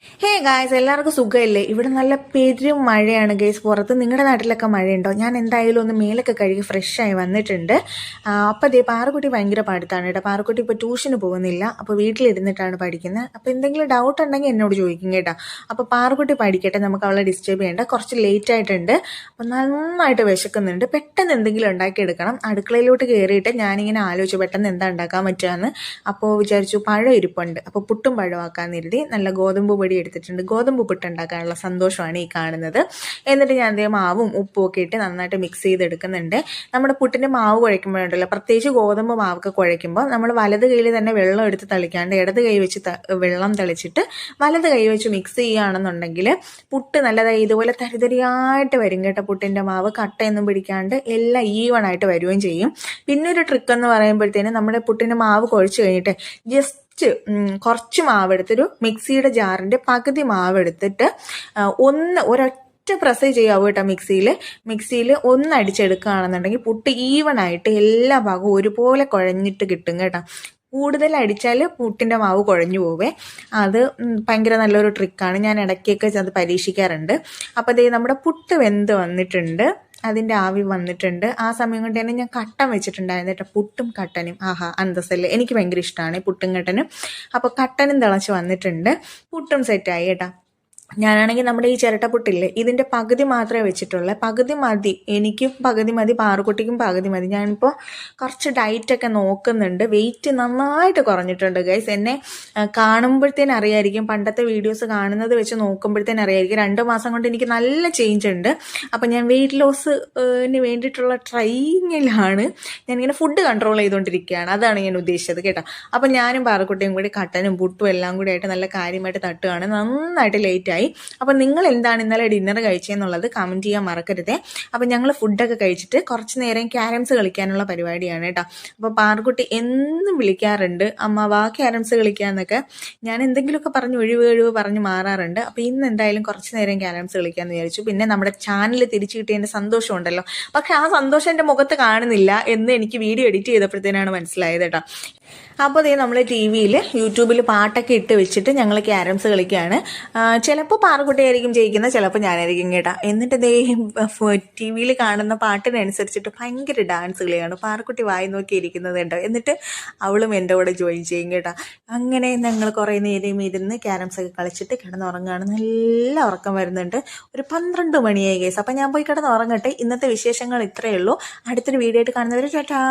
Hey guys, എല്ലാവർക്കും സുഖമില്ലേ? ഇവിടെ നല്ല പെരും മഴയാണ് ഗൈസ്. പുറത്ത് നിങ്ങളുടെ നാട്ടിലൊക്കെ മഴയുണ്ടോ? ഞാൻ എന്തായാലും ഒന്ന് മേലൊക്കെ കഴുകി ഫ്രഷായി വന്നിട്ടുണ്ട്. അപ്പോൾ അതേ പാറുക്കുട്ടി ഭയങ്കര പഠിത്തമാണ് കേട്ടോ. പാറുക്കുട്ടി ഇപ്പോൾ ട്യൂഷന് പോകുന്നില്ല, അപ്പോൾ വീട്ടിലിരുന്നിട്ടാണ് പഠിക്കുന്നത്. അപ്പോൾ എന്തെങ്കിലും ഡൗട്ട് ഉണ്ടെങ്കിൽ എന്നോട് ചോദിക്കും കേട്ടോ. അപ്പോൾ പാറുക്കുട്ടി പഠിക്കട്ടെ, നമുക്ക് അവളെ ഡിസ്റ്റർബ് ചെയ്യേണ്ട. കുറച്ച് ലേറ്റ് ആയിട്ടുണ്ട്, അപ്പോൾ നന്നായിട്ട് വിശക്കുന്നുണ്ട്. പെട്ടെന്ന് എന്തെങ്കിലും ഉണ്ടാക്കിയെടുക്കണം. അടുക്കളയിലോട്ട് കയറിയിട്ട് ഞാനിങ്ങനെ ആലോചിച്ചു പെട്ടെന്ന് എന്താ ഉണ്ടാക്കാൻ പറ്റുകയെന്ന്. അപ്പോൾ വിചാരിച്ചു പഴം ഇരിപ്പുണ്ട്, അപ്പോൾ പുട്ടും പഴമാക്കാമെന്ന് കരുതി നല്ല ഗോതമ്പ് പൊടി എടുത്തിട്ടുണ്ട്. ഗോതമ്പ് പുട്ടുണ്ടാക്കാനുള്ള സന്തോഷമാണ് ഈ കാണുന്നത്. എന്നിട്ട് ഞാൻ അതേ മാവും ഉപ്പും ഒക്കെ ഇട്ട് നന്നായിട്ട് മിക്സ് ചെയ്തെടുക്കുന്നുണ്ട്. നമ്മുടെ പുട്ടിൻ്റെ മാവ് കുഴയ്ക്കുമ്പോഴുണ്ടല്ലോ, പ്രത്യേകിച്ച് ഗോതമ്പ് മാവൊക്കെ കുഴയ്ക്കുമ്പോൾ നമ്മൾ വലത് കൈയിൽ തന്നെ വെള്ളം എടുത്ത് തളിക്കാണ്ട് ഇടത് കൈ വെച്ച് വെള്ളം തളിച്ചിട്ട് വലത് കൈ വെച്ച് മിക്സ് ചെയ്യുകയാണെന്നുണ്ടെങ്കിൽ പുട്ട് നല്ലതായി ഇതുപോലെ തരിതരിയായിട്ട് വരും കേട്ടോ. പുട്ടിൻ്റെ മാവ് കട്ടയൊന്നും പിടിക്കാണ്ട് എല്ലാം ഈവൺ ആയിട്ട് വരികയും ചെയ്യും. പിന്നെ ഒരു ട്രിക്ക് എന്ന് പറയുമ്പോഴത്തേനും നമ്മുടെ പുട്ടിൻ്റെ മാവ് കുഴച്ച് കഴിഞ്ഞിട്ട് ജസ്റ്റ് കുറച്ച് മാവെടുത്തൊരു മിക്സിയുടെ ജാറിൻ്റെ പകുതി മാവെടുത്തിട്ട് ഒരൊറ്റ പ്രസ് ചെയ്യാവൂ കേട്ടോ. മിക്സിയിൽ ഒന്ന് അടിച്ചെടുക്കുകയാണെന്നുണ്ടെങ്കിൽ പുട്ട് ഈവൺ ആയിട്ട് എല്ലാ ഭാഗവും ഒരുപോലെ കുഴഞ്ഞിട്ട് കിട്ടും കേട്ടോ. കൂടുതൽ അടിച്ചാൽ പുട്ടിൻ്റെ മാവ് കുഴഞ്ഞു പോവേ. അത് ഭയങ്കര നല്ലൊരു ട്രിക്കാണ്. ഞാൻ ഇടയ്ക്കൊക്കെ അത് പരീക്ഷിക്കാറുണ്ട്. അപ്പോൾ അതേ നമ്മുടെ പുട്ട് വെന്ത് വന്നിട്ടുണ്ട്, അതിൻ്റെ ആവി വന്നിട്ടുണ്ട്. ആ സമയം കൊണ്ട് തന്നെ ഞാൻ കട്ടൻ വെച്ചിട്ടുണ്ടായിരുന്നു കേട്ടോ. പുട്ടും കട്ടനും ആഹാ അന്തസ്സല്ലേ, എനിക്ക് ഭയങ്കര ഇഷ്ടമാണ് പുട്ടും കട്ടനും. അപ്പോൾ കട്ടനും തിളച്ച് വന്നിട്ടുണ്ട്, പുട്ടും സെറ്റായി കേട്ടോ. ഞാനാണെങ്കിൽ നമ്മുടെ ഈ ചിരട്ടപ്പുട്ടില്ലേ, ഇതിൻ്റെ പകുതി മാത്രമേ വെച്ചിട്ടുള്ളൂ. പകുതി മതി, എനിക്കും പകുതി മതി, പാറുക്കുട്ടിക്കും പകുതി മതി. ഞാനിപ്പോൾ കുറച്ച് ഡയറ്റൊക്കെ നോക്കുന്നുണ്ട്. വെയിറ്റ് നന്നായിട്ട് കുറഞ്ഞിട്ടുണ്ട് ഗൈസ്. എന്നെ കാണുമ്പോഴത്തേനും അറിയായിരിക്കും, പണ്ടത്തെ വീഡിയോസ് കാണുന്നത് വെച്ച് നോക്കുമ്പോഴത്തേനും അറിയായിരിക്കും. 2 മാസം കൊണ്ട് എനിക്ക് നല്ല ചേഞ്ച് ഉണ്ട്. അപ്പം ഞാൻ വെയിറ്റ് ലോസിന് വേണ്ടിയിട്ടുള്ള ട്രൈയിങ്ങിലാണ്. ഞാനിങ്ങനെ ഫുഡ് കൺട്രോൾ ചെയ്തുകൊണ്ടിരിക്കുകയാണ്, അതാണ് ഞാൻ ഉദ്ദേശിച്ചത് കേട്ടോ. അപ്പം ഞാനും പാറുക്കുട്ടിയും കൂടി കട്ടനും പുട്ടും എല്ലാം കൂടി ആയിട്ട് നല്ല കാര്യമായിട്ട് തട്ടുകയാണ്. നന്നായിട്ട് ലേറ്റായി. അപ്പോൾ നിങ്ങൾ എന്താണ് ഇന്നലെ ഡിന്നർ കഴിച്ചതെന്നുള്ളത് കമൻറ്റ് ചെയ്യാൻ മറക്കരുതേ. അപ്പോൾ ഞങ്ങൾ ഫുഡൊക്കെ കഴിച്ചിട്ട് കുറച്ച് നേരം ക്യാരംസ് കളിക്കാനുള്ള പരിപാടിയാണ് കേട്ടോ. അപ്പോൾ പാറുക്കുട്ടി എന്നും വിളിക്കാറുണ്ട്, അമ്മ വാ ക്യാരംസ് കളിക്കാമെന്നൊക്കെ. ഞാൻ എന്തെങ്കിലുമൊക്കെ പറഞ്ഞ് ഒഴിവ് പറഞ്ഞ് മാറാറുണ്ട്. അപ്പോൾ ഇന്ന് എന്തായാലും കുറച്ച് നേരം ക്യാരംസ് കളിക്കാമെന്ന് വിചാരിച്ചു. പിന്നെ നമ്മുടെ ചാനൽ തിരിച്ചു കിട്ടിയതിൻ്റെ സന്തോഷമുണ്ടല്ലോ, പക്ഷെ ആ സന്തോഷം എൻ്റെ മുഖത്ത് കാണുന്നില്ല എന്ന് എനിക്ക് വീഡിയോ എഡിറ്റ് ചെയ്തപ്പോഴത്തേനാണ് മനസ്സിലായത് കേട്ടോ. അപ്പോൾ അതേ നമ്മൾ യൂട്യൂബിൽ പാട്ടൊക്കെ ഇട്ട് വെച്ചിട്ട് ഞങ്ങൾ ക്യാരംസ് കളിക്കുകയാണ്. ചിലപ്പോൾ പാറുക്കുട്ടിയായിരിക്കും ജയിക്കുന്നത്, ചിലപ്പോൾ ഞാനായിരിക്കും കേട്ടോ. എന്നിട്ട് ദേ ടി വിയിൽ കാണുന്ന പാട്ടിനനുസരിച്ചിട്ട് ഭയങ്കര ഡാൻസ് കളിയാണ്. പാറുക്കുട്ടി വായി നോക്കി ഇരിക്കുന്നത് കേട്ടോ. എന്നിട്ട് അവളും എൻ്റെ കൂടെ ജോയിൻ ചെയ്യും കേട്ടോ. അങ്ങനെ ഞങ്ങൾ കുറേ നേരം ഇരുന്ന് ക്യാരംസ് ഒക്കെ കളിച്ചിട്ട് കിടന്നുറങ്ങുകയാണ്. നല്ല ഉറക്കം വരുന്നുണ്ട്. ഒരു 12 മണിയായി കേസ്. അപ്പം ഞാൻ പോയി കിടന്നുറങ്ങട്ടെ. ഇന്നത്തെ വിശേഷങ്ങൾ ഇത്രയേ ഉള്ളൂ. അടുത്തൊരു വീഡിയോ ആയിട്ട് കാണുന്നവർ ടാറ്റാ.